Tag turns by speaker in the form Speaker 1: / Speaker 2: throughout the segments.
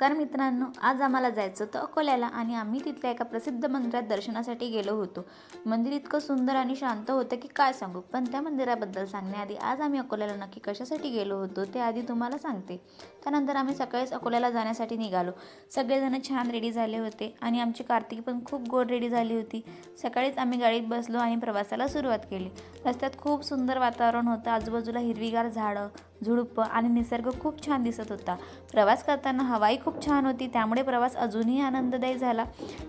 Speaker 1: नमस्कार मित्रांनो, आज आम्हाला जायचं होतं अकोल्याला आणि आम्ही तिथल्या एका प्रसिद्ध मंदिरात दर्शनासाठी गेलो होतो. मंदिर इतकं सुंदर आणि शांत होतं की काय सांगू. पण त्या मंदिराबद्दल सांगण्याआधी आज आम्ही अकोल्याला नक्की कशासाठी गेलो होतो ते आधी तुम्हाला सांगते. त्यानंतर आम्ही सकाळीच अकोल्याला जाण्यासाठी निघालो. सगळेजण छान रेडी झाले होते आणि आमची कार्तिकी पण खूप गोड रेडी झाली होती. सकाळीच आम्ही गाडीत बसलो आणि प्रवासाला सुरुवात केली. रस्त्यात खूप सुंदर वातावरण होतं. आजूबाजूला हिरवीगार झाडं, झुडपं आणि निसर्ग खूप छान दिसत होता. प्रवास करताना हवाई खूप छान होती, त्यामुळे प्रवास अजूनही आनंददायी झाला.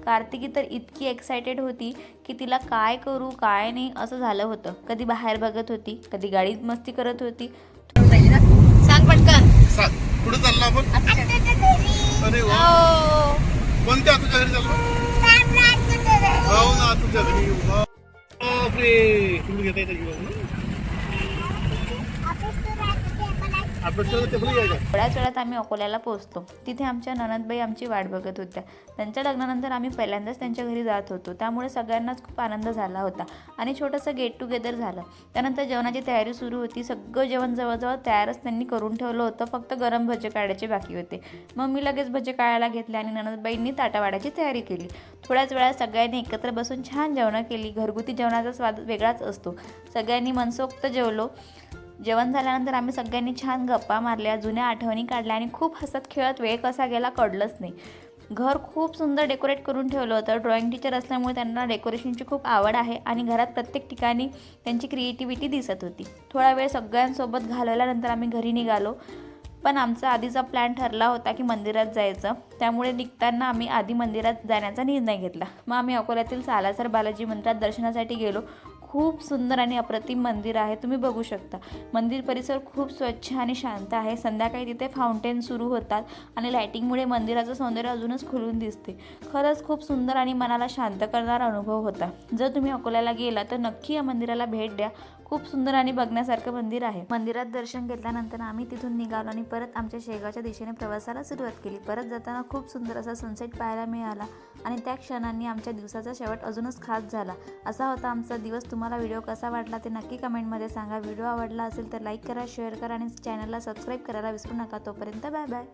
Speaker 1: कार्तिकी तर इतकी एक्सायटेड होती की तिला काय करू काय नाही असं झालं होतं. कधी बाहेर बघत होती, कधी गाडीत मस्ती करत होती. सांग पटकन.
Speaker 2: कुठे चालला आपण? अरे वा, कोणत्या तुझ्या घरी चाललो? हो ना, तुझ्या घरी. बापरे, तुम्ही घेता येतं
Speaker 1: थोड्याच वेळात आम्ही अकोल्याला पोहोचतो. तिथे आमच्या ननदबाई आमची वाट बघत होत्या. त्यांच्या लग्नानंतर आम्ही पहिल्यांदाच त्यांच्या घरी जात होतो, त्यामुळे सगळ्यांनाच खूप आनंद झाला होता आणि छोटंसं गेट टुगेदर झालं. त्यानंतर जेवणाची तयारी सुरू होती. सगळं जेवण जवळजवळ तयारच त्यांनी करून ठेवलं होतं, फक्त गरम भजे काढायचे बाकी होते. मग मी लगेच भजे काढायला घेतले आणि ननदबाईंनी ताटावाडाची तयारी केली. थोड्याच वेळात सगळ्यांनी एकत्र बसून छान जेवणं केली. घरगुती जेवणाचा स्वाद वेगळाच असतो. सगळ्यांनी मनसोक्त जेवलो. जेवण झाल्यानंतर आम्ही सगळ्यांनी छान गप्पा मारल्या, जुन्या आठवणी काढल्या आणि खूप हसत खेळत वेळ कसा गेला कळलंच नाही. घर खूप सुंदर डेकोरेट करून ठेवलं होतं. ड्रॉइंग टीचर असल्यामुळे त्यांना डेकोरेशनची खूप आवड आहे आणि घरात प्रत्येक ठिकाणी त्यांची क्रिएटिव्हिटी दिसत होती. थोडा वेळ सगळ्यांसोबत घालवल्यानंतर आम्ही घरी निघालो. पण आमचा आधीचा प्लॅन ठरला होता की मंदिरात जायचं, त्यामुळे निघताना आम्ही आधी मंदिरात जाण्याचा निर्णय घेतला. मग आम्ही अकोल्यातील सालासर बालाजी मंदिरात दर्शनासाठी गेलो. खूप सुंदर आणि अप्रतिम मंदिर आहे, तुम्ही बघू शकता. मंदिर परिसर खूप स्वच्छ आणि शांत आहे. संध्याकाळी तिथे फाउंटेन सुरू होतात आणि लायटिंगमुळे मंदिराचं सौंदर्य अजूनच खुलून दिसते. खरंच खूप सुंदर आणि मनाला शांत करणारा अनुभव होता. जर तुम्ही अकोल्याला गेला तर नक्की या मंदिराला भेट द्या. खूप सुंदर आणि बघण्यासारखं मंदिर आहे. मंदिरात दर्शन घेतल्यानंतर आम्ही तिथून निघालो आणि परत आमच्या शेगावच्या दिशेने प्रवासाला सुरुवात केली. परत जाताना खूप सुंदर असा सनसेट पाहायला मिळाला आणि त्या क्षणांनी आमच्या दिवसाचा शेवट अजूनच खास झाला. असा होता आमचा दिवस. तुम्हाला व्हिडिओ कसा वाटला ते नक्की कमेंटमध्ये सांगा. व्हिडिओ आवडला असेल तर लाईक करा, शेअर करा आणि चॅनलला सबस्क्राईब करायला विसरू नका. तोपर्यंत बाय बाय.